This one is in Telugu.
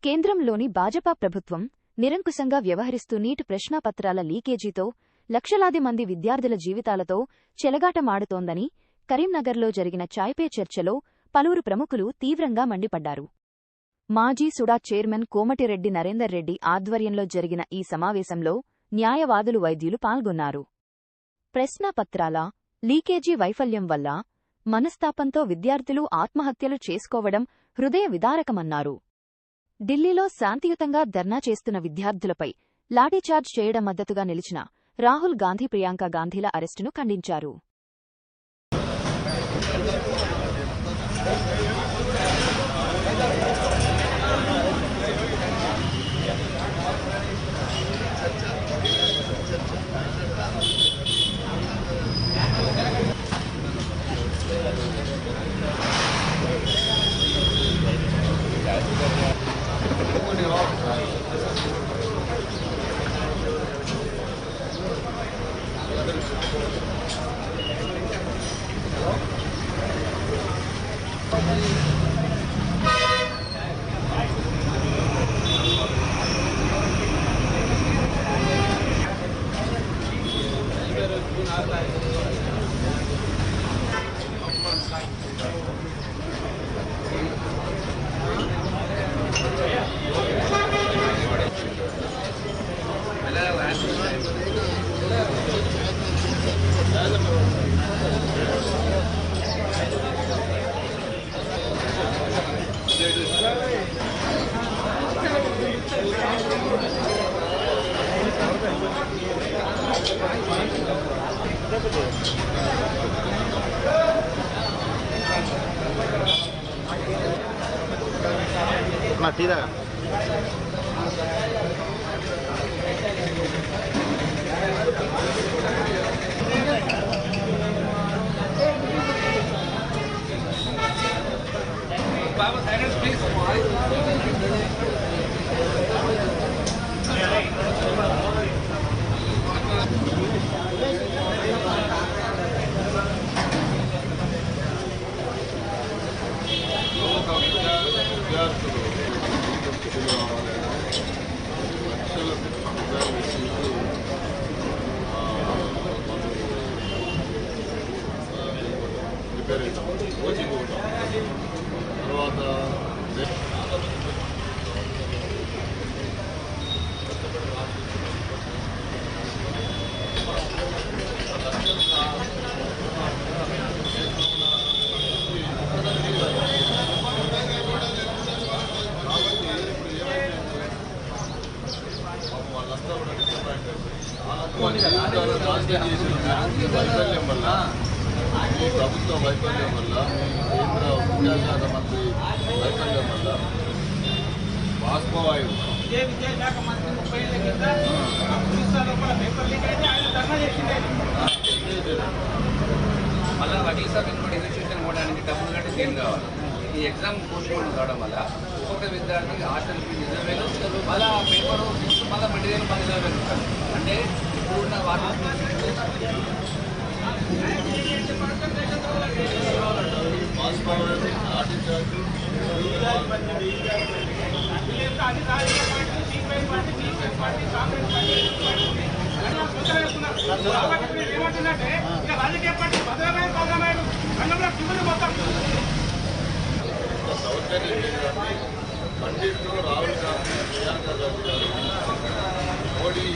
కేంద్రంలోని భాజపా ప్రభుత్వం నిరంకుశంగా వ్యవహరిస్తూ నీట్ ప్రశ్నాపత్రాల లీకేజీతో లక్షలాది మంది విద్యార్థుల జీవితాలతో చెలగాటమాడుతోందని కరీంనగర్లో జరిగిన చాయ్ పే చర్చలో పలువురు ప్రముఖులు తీవ్రంగా మండిపడ్డారు. మాజీ సుడా చైర్మన్ కోమటిరెడ్డి నరేందర్ రెడ్డి ఆధ్వర్యంలో జరిగిన ఈ సమావేశంలో న్యాయవాదులు, వైద్యులు పాల్గొన్నారు. ప్రశ్నాపత్రాల లీకేజీ వైఫల్యం వల్ల మనస్తాపంతో విద్యార్థులు ఆత్మహత్యలు చేసుకోవడం హృదయ విదారకమన్నారు. ఢిల్లీలో శాంతియుతంగా ధర్నా చేస్తున్న విద్యార్థులపై లాఠీచార్జ్ చేయడం మద్దతుగా నిలిచిన రాహుల్ గాంధీ, ప్రియాంక గాంధీల అరెస్టును ఖండించారు. Matida. Baba, silence, please. వైఫల్యం వల్ల ఈ ప్రభుత్వ వైఫల్యం వల్ల కేంద్ర విద్యాశాఖ మంత్రి వైఫల్యం వల్ల బాష్పవాయువు మళ్ళీ వకీల్ రిజిస్ట్రేషన్ పోవడానికి డబ్బులు కంటే సేమ్ కావాలి. ఈ ఎగ్జామ్ పోస్ట్పోన్ కావడం వల్ల ఒక్కొక్క విద్యార్థికి హాస్టల్ ఫీజు 20,000, మళ్ళీ పేపరు మళ్ళీ మెటీరియల్ 10,000 అంటే ఇప్పుడున్న వాటర్ రాజకీయ పార్టీ భద్రమైన రంగంలో మొత్తం పండితులు రాహుల్ గాంధీ, ప్రియాంక గాంధీ గారు మోడీ